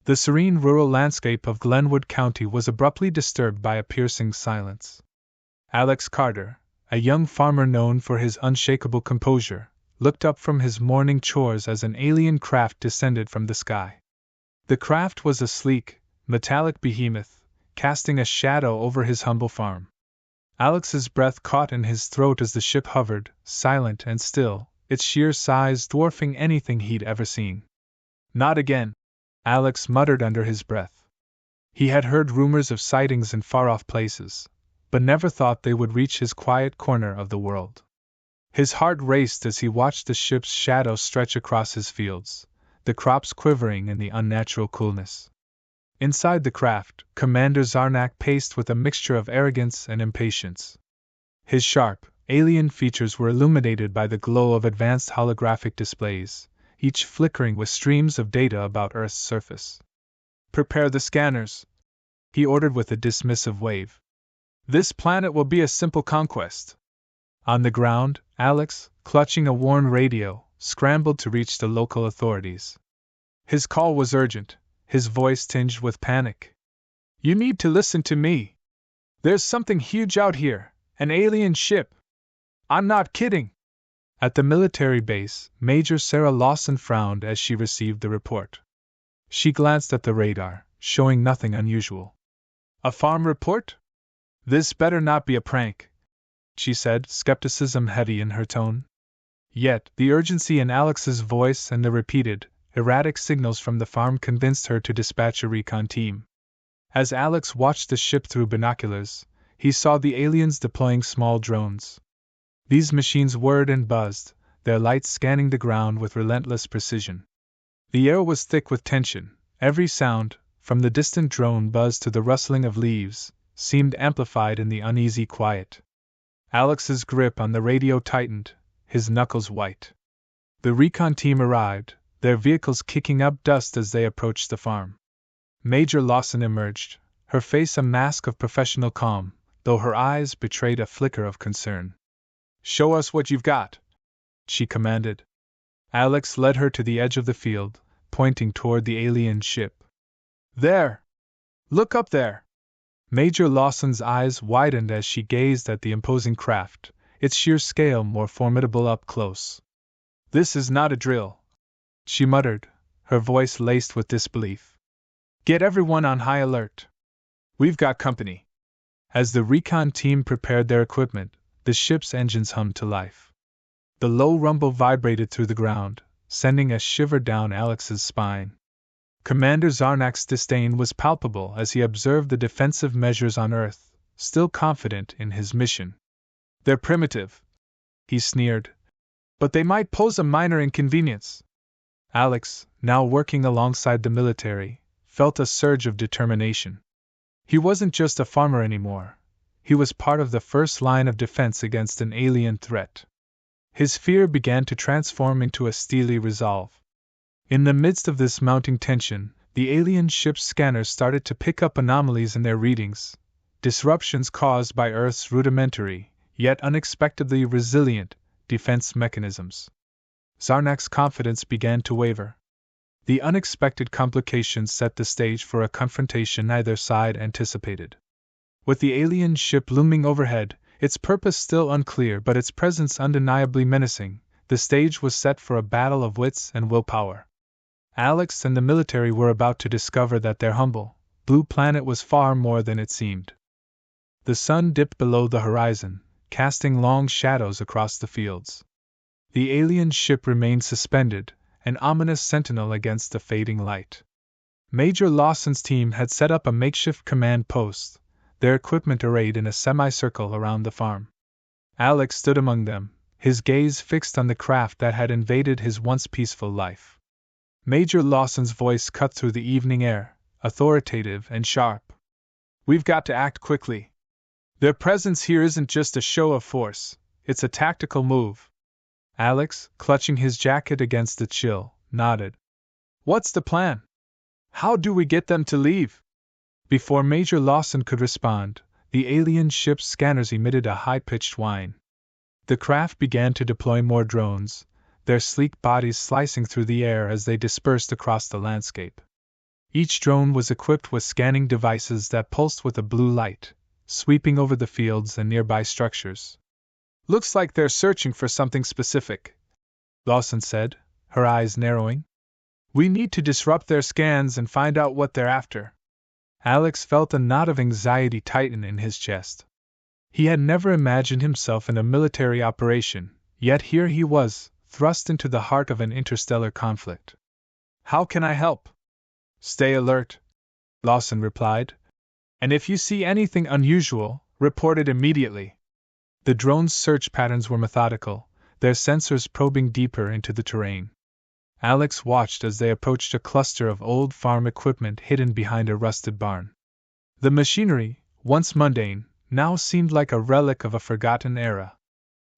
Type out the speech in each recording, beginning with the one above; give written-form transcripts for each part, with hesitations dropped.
The serene rural landscape of Glenwood County was abruptly disturbed by a piercing silence. Alex Carter, a young farmer known for his unshakable composure, looked up from his morning chores as an alien craft descended from the sky. The craft was a sleek, metallic behemoth, casting a shadow over his humble farm. Alex's breath caught in his throat as the ship hovered, silent and still, its sheer size dwarfing anything he'd ever seen. "Not again," Alex muttered under his breath. He had heard rumors of sightings in far-off places, but never thought they would reach his quiet corner of the world. His heart raced as he watched the ship's shadow stretch across his fields, the crops quivering in the unnatural coolness. Inside the craft, Commander Zarnak paced with a mixture of arrogance and impatience. His sharp, alien features were illuminated by the glow of advanced holographic displays, each flickering with streams of data about Earth's surface. "Prepare the scanners," he ordered with a dismissive wave. "This planet will be a simple conquest." On the ground, Alex, clutching a worn radio, scrambled to reach the local authorities. His call was urgent, his voice tinged with panic. "You need to listen to me. There's something huge out here, an alien ship. I'm not kidding." At the military base, Major Sarah Lawson frowned as she received the report. She glanced at the radar, showing nothing unusual. "A farm report? This better not be a prank," she said, skepticism heavy in her tone. Yet, the urgency in Alex's voice and the repeated, erratic signals from the farm convinced her to dispatch a recon team. As Alex watched the ship through binoculars, he saw the aliens deploying small drones. These machines whirred and buzzed, their lights scanning the ground with relentless precision. The air was thick with tension, every sound, from the distant drone buzz to the rustling of leaves, seemed amplified in the uneasy quiet. Alex's grip on the radio tightened, his knuckles white. The recon team arrived, their vehicles kicking up dust as they approached the farm. Major Lawson emerged, her face a mask of professional calm, though her eyes betrayed a flicker of concern. "Show us what you've got," she commanded. Alex led her to the edge of the field, pointing toward the alien ship. "There! Look up there!" Major Lawson's eyes widened as she gazed at the imposing craft, its sheer scale more formidable up close. "This is not a drill," she muttered, her voice laced with disbelief. "Get everyone on high alert. We've got company." As the recon team prepared their equipment, the ship's engines hummed to life. The low rumble vibrated through the ground, sending a shiver down Alex's spine. Commander Zarnak's disdain was palpable as he observed the defensive measures on Earth, still confident in his mission. "They're primitive," he sneered, "but they might pose a minor inconvenience." Alex, now working alongside the military, felt a surge of determination. He wasn't just a farmer anymore. He was part of the first line of defense against an alien threat. His fear began to transform into a steely resolve. In the midst of this mounting tension, the alien ship's scanners started to pick up anomalies in their readings, disruptions caused by Earth's rudimentary, yet unexpectedly resilient, defense mechanisms. Zarnak's confidence began to waver. The unexpected complications set the stage for a confrontation neither side anticipated. With the alien ship looming overhead, its purpose still unclear but its presence undeniably menacing, the stage was set for a battle of wits and willpower. Alex and the military were about to discover that their humble, blue planet was far more than it seemed. The sun dipped below the horizon, casting long shadows across the fields. The alien ship remained suspended, an ominous sentinel against the fading light. Major Lawson's team had set up a makeshift command post, their equipment arrayed in a semicircle around the farm. Alex stood among them, his gaze fixed on the craft that had invaded his once peaceful life. Major Lawson's voice cut through the evening air, authoritative and sharp. "We've got to act quickly. Their presence here isn't just a show of force, it's a tactical move." Alex, clutching his jacket against the chill, nodded. "What's the plan? How do we get them to leave?" Before Major Lawson could respond, the alien ship's scanners emitted a high-pitched whine. The craft began to deploy more drones, their sleek bodies slicing through the air as they dispersed across the landscape. Each drone was equipped with scanning devices that pulsed with a blue light, sweeping over the fields and nearby structures. "Looks like they're searching for something specific," Lawson said, her eyes narrowing. "We need to disrupt their scans and find out what they're after." Alex felt a knot of anxiety tighten in his chest. He had never imagined himself in a military operation, yet here he was, thrust into the heart of an interstellar conflict. "How can I help?" "Stay alert," Lawson replied. "And if you see anything unusual, report it immediately." The drone's search patterns were methodical, their sensors probing deeper into the terrain. Alex watched as they approached a cluster of old farm equipment hidden behind a rusted barn. The machinery, once mundane, now seemed like a relic of a forgotten era.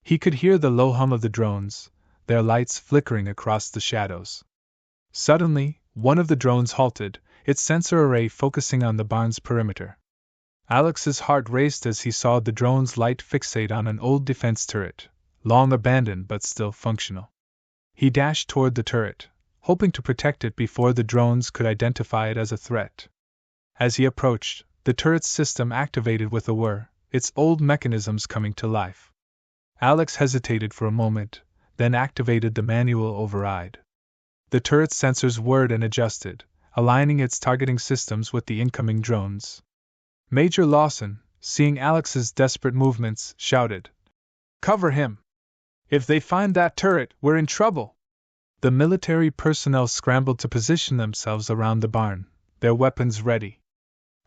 He could hear the low hum of the drones, their lights flickering across the shadows. Suddenly, one of the drones halted, its sensor array focusing on the barn's perimeter. Alex's heart raced as he saw the drone's light fixate on an old defense turret, long abandoned but still functional. He dashed toward the turret, hoping to protect it before the drones could identify it as a threat. As he approached, the turret's system activated with a whir, its old mechanisms coming to life. Alex hesitated for a moment, then activated the manual override. The turret's sensors whirred and adjusted, aligning its targeting systems with the incoming drones. Major Lawson, seeing Alex's desperate movements, shouted, "Cover him! If they find that turret, we're in trouble!" The military personnel scrambled to position themselves around the barn, their weapons ready.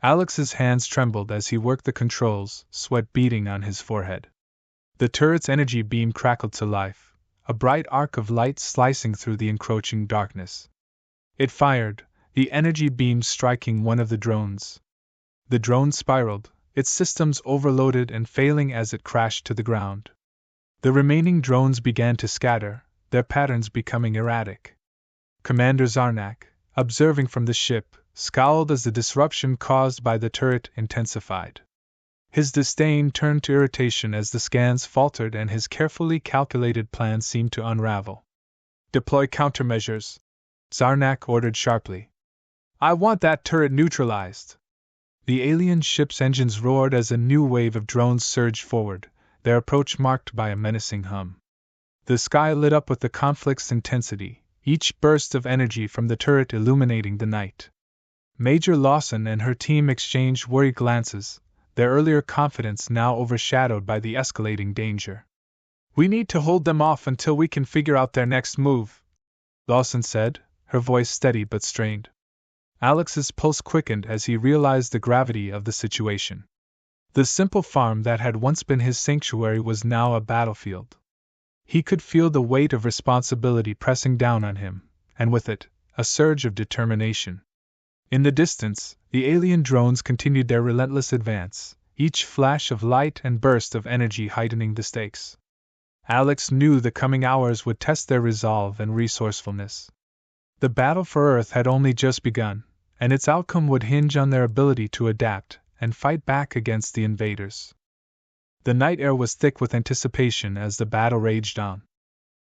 Alex's hands trembled as he worked the controls, sweat beading on his forehead. The turret's energy beam crackled to life, a bright arc of light slicing through the encroaching darkness. It fired, the energy beam striking one of the drones. The drone spiraled, its systems overloaded and failing as it crashed to the ground. The remaining drones began to scatter, their patterns becoming erratic. Commander Zarnak, observing from the ship, scowled as the disruption caused by the turret intensified. His disdain turned to irritation as the scans faltered and his carefully calculated plan seemed to unravel. "Deploy countermeasures," Zarnak ordered sharply. "I want that turret neutralized." The alien ship's engines roared as a new wave of drones surged forward, their approach marked by a menacing hum. The sky lit up with the conflict's intensity, each burst of energy from the turret illuminating the night. Major Lawson and her team exchanged worried glances, their earlier confidence now overshadowed by the escalating danger. "We need to hold them off until we can figure out their next move," Lawson said, her voice steady but strained. Alex's pulse quickened as he realized the gravity of the situation. The simple farm that had once been his sanctuary was now a battlefield. He could feel the weight of responsibility pressing down on him, and with it, a surge of determination. In the distance, the alien drones continued their relentless advance, each flash of light and burst of energy heightening the stakes. Alex knew the coming hours would test their resolve and resourcefulness. The battle for Earth had only just begun, and its outcome would hinge on their ability to adapt and fight back against the invaders. The night air was thick with anticipation as the battle raged on.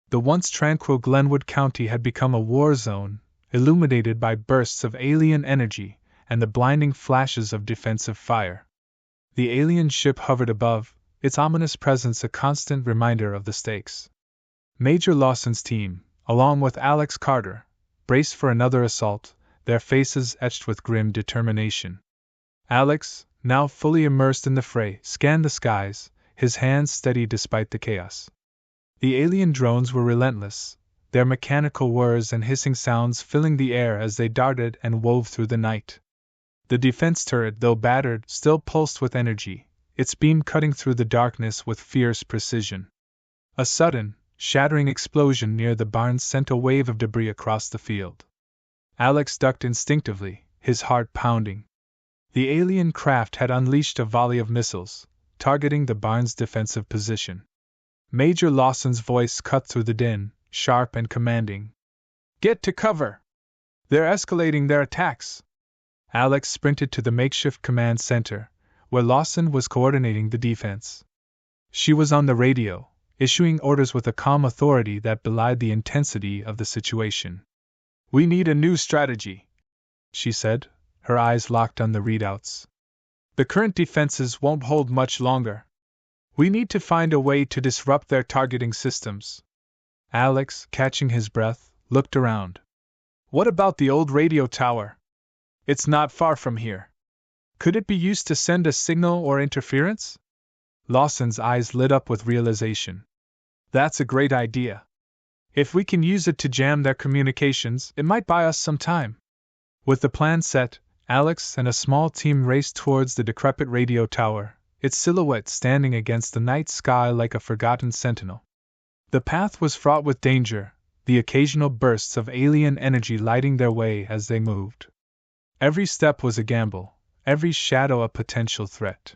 The once tranquil Glenwood County had become a war zone, illuminated by bursts of alien energy and the blinding flashes of defensive fire. The alien ship hovered above, its ominous presence a constant reminder of the stakes. Major Lawson's team, along with Alex Carter, braced for another assault, their faces etched with grim determination. Alex, now fully immersed in the fray, scanned the skies, his hands steady despite the chaos. The alien drones were relentless, their mechanical whirs and hissing sounds filling the air as they darted and wove through the night. The defense turret, though battered, still pulsed with energy, its beam cutting through the darkness with fierce precision. A sudden, shattering explosion near the barn sent a wave of debris across the field. Alex ducked instinctively, his heart pounding. The alien craft had unleashed a volley of missiles, targeting the barn's defensive position. Major Lawson's voice cut through the din, sharp and commanding. "Get to cover! They're escalating their attacks!" Alex sprinted to the makeshift command center, where Lawson was coordinating the defense. She was on the radio, issuing orders with a calm authority that belied the intensity of the situation. "We need a new strategy," she said, her eyes locked on the readouts. The current defenses won't hold much longer. We need to find a way to disrupt their targeting systems. Alex, catching his breath, looked around. What about the old radio tower? It's not far from here. Could it be used to send a signal or interference? Lawson's eyes lit up with realization. That's a great idea. If we can use it to jam their communications, it might buy us some time. With the plan set, Alex and a small team raced towards the decrepit radio tower, its silhouette standing against the night sky like a forgotten sentinel. The path was fraught with danger, the occasional bursts of alien energy lighting their way as they moved. Every step was a gamble, every shadow a potential threat.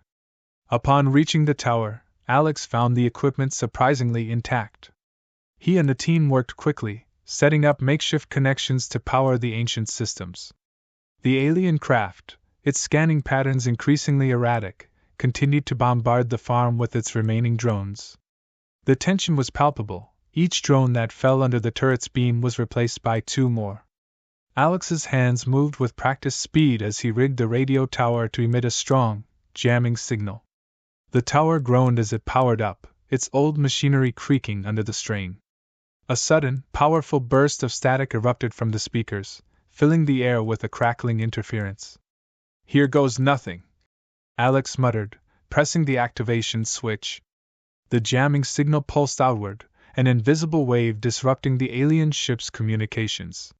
Upon reaching the tower, Alex found the equipment surprisingly intact. He and the team worked quickly, setting up makeshift connections to power the ancient systems. The alien craft, its scanning patterns increasingly erratic, continued to bombard the farm with its remaining drones. The tension was palpable. Each drone that fell under the turret's beam was replaced by 2 more. Alex's hands moved with practiced speed as he rigged the radio tower to emit a strong, jamming signal. The tower groaned as it powered up, its old machinery creaking under the strain. A sudden, powerful burst of static erupted from the speakers, filling the air with a crackling interference. "Here goes nothing," Alex muttered, pressing the activation switch. The jamming signal pulsed outward, an invisible wave disrupting the alien ship's communications.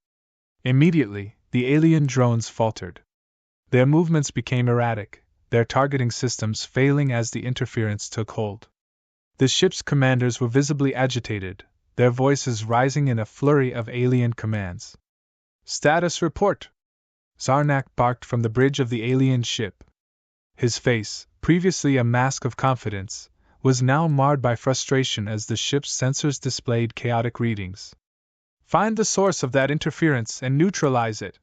Immediately, the alien drones faltered. Their movements became erratic, their targeting systems failing as the interference took hold. The ship's commanders were visibly agitated, their voices rising in a flurry of alien commands. "Status report!" Zarnak barked from the bridge of the alien ship. His face, previously a mask of confidence, was now marred by frustration as the ship's sensors displayed chaotic readings. "Find the source of that interference and neutralize it."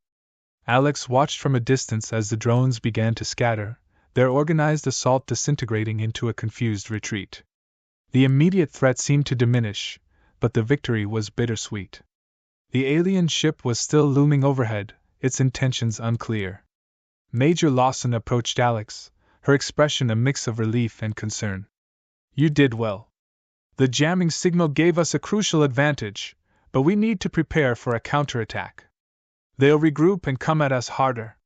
Alex watched from a distance as the drones began to scatter, their organized assault disintegrating into a confused retreat. The immediate threat seemed to diminish, but the victory was bittersweet. The alien ship was still looming overhead, its intentions unclear. Major Lawson approached Alex, her expression a mix of relief and concern. "You did well. The jamming signal gave us a crucial advantage, but we need to prepare for a counterattack. They'll regroup and come at us harder."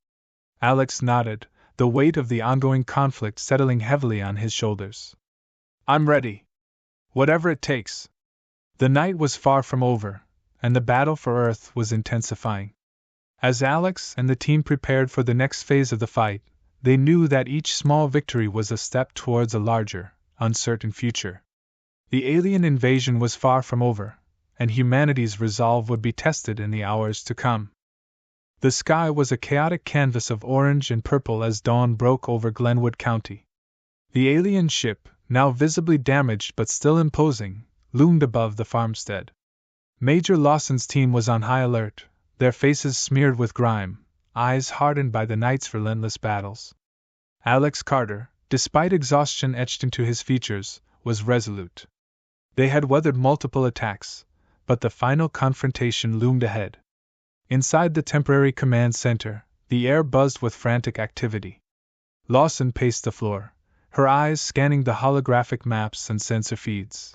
Alex nodded, the weight of the ongoing conflict settling heavily on his shoulders. "I'm ready. Whatever it takes." The night was far from over, and the battle for Earth was intensifying. As Alex and the team prepared for the next phase of the fight, they knew that each small victory was a step towards a larger, uncertain future. The alien invasion was far from over, and humanity's resolve would be tested in the hours to come. The sky was a chaotic canvas of orange and purple as dawn broke over Glenwood County. The alien ship, now visibly damaged but still imposing, loomed above the farmstead. Major Lawson's team was on high alert, their faces smeared with grime, eyes hardened by the night's relentless battles. Alex Carter, despite exhaustion etched into his features, was resolute. They had weathered multiple attacks, but the final confrontation loomed ahead. Inside the temporary command center, the air buzzed with frantic activity. Lawson paced the floor, her eyes scanning the holographic maps and sensor feeds.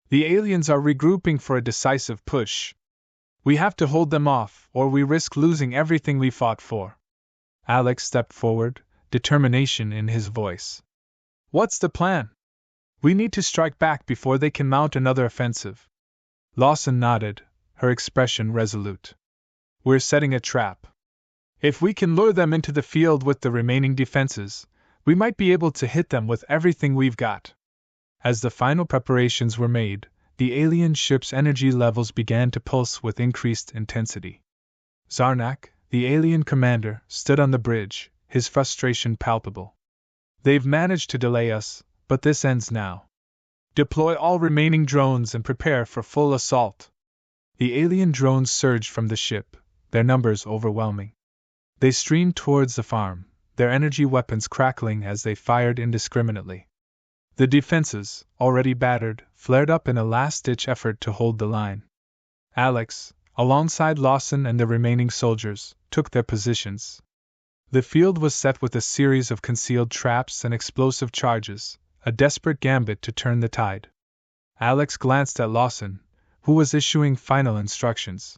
"The aliens are regrouping for a decisive push. We have to hold them off, or we risk losing everything we fought for." Alex stepped forward, determination in his voice. "What's the plan?" "We need to strike back before they can mount another offensive." Lawson nodded, her expression resolute. "We're setting a trap. If we can lure them into the field with the remaining defenses, we might be able to hit them with everything we've got." As the final preparations were made, the alien ship's energy levels began to pulse with increased intensity. Zarnak, the alien commander, stood on the bridge, his frustration palpable. "They've managed to delay us, but this ends now. Deploy all remaining drones and prepare for full assault." The alien drones surged from the ship, their numbers overwhelming. They streamed towards the farm, their energy weapons crackling as they fired indiscriminately. The defenses, already battered, flared up in a last-ditch effort to hold the line. Alex, alongside Lawson and the remaining soldiers, took their positions. The field was set with a series of concealed traps and explosive charges, a desperate gambit to turn the tide. Alex glanced at Lawson, who was issuing final instructions.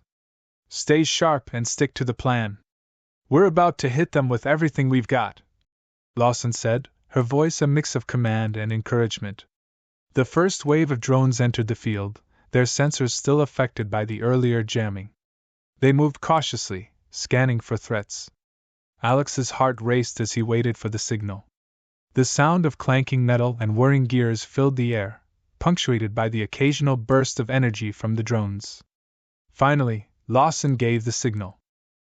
"Stay sharp and stick to the plan. We're about to hit them with everything we've got," Lawson said, her voice a mix of command and encouragement. The first wave of drones entered the field, their sensors still affected by the earlier jamming. They moved cautiously, scanning for threats. Alex's heart raced as he waited for the signal. The sound of clanking metal and whirring gears filled the air, punctuated by the occasional burst of energy from the drones. Finally, Lawson gave the signal.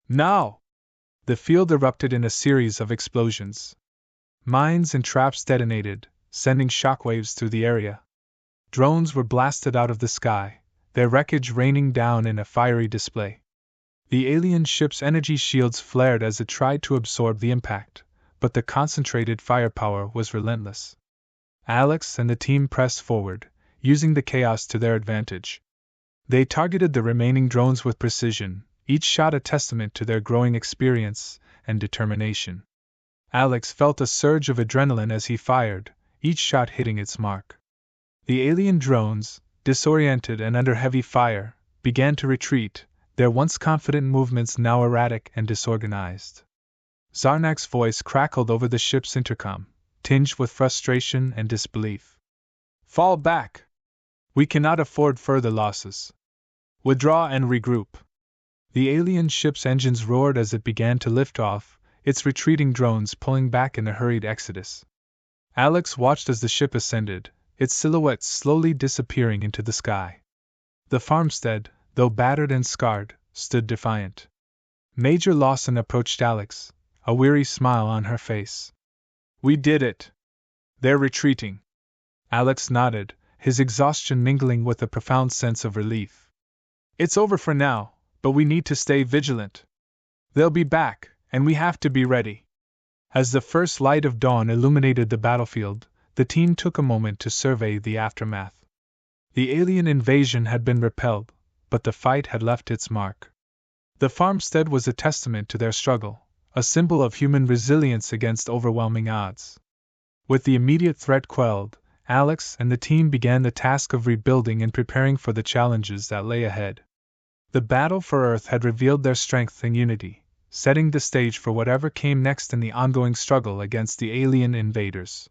"Now!" The field erupted in a series of explosions. Mines and traps detonated, sending shockwaves through the area. Drones were blasted out of the sky, their wreckage raining down in a fiery display. The alien ship's energy shields flared as it tried to absorb the impact, but the concentrated firepower was relentless. Alex and the team pressed forward, using the chaos to their advantage. They targeted the remaining drones with precision, each shot a testament to their growing experience and determination. Alex felt a surge of adrenaline as he fired, each shot hitting its mark. The alien drones, disoriented and under heavy fire, began to retreat, their once confident movements now erratic and disorganized. Zarnak's voice crackled over the ship's intercom, tinged with frustration and disbelief. "Fall back! We cannot afford further losses. Withdraw and regroup." The alien ship's engines roared as it began to lift off, its retreating drones pulling back in a hurried exodus. Alex watched as the ship ascended, its silhouette slowly disappearing into the sky. The farmstead, though battered and scarred, stood defiant. Major Lawson approached Alex, a weary smile on her face. "We did it. They're retreating." Alex nodded, his exhaustion mingling with a profound sense of relief. "It's over for now, but we need to stay vigilant. They'll be back, and we have to be ready." As the first light of dawn illuminated the battlefield, the team took a moment to survey the aftermath. The alien invasion had been repelled, but the fight had left its mark. The farmstead was a testament to their struggle, a symbol of human resilience against overwhelming odds. With the immediate threat quelled, Alex and the team began the task of rebuilding and preparing for the challenges that lay ahead. The battle for Earth had revealed their strength and unity, setting the stage for whatever came next in the ongoing struggle against the alien invaders.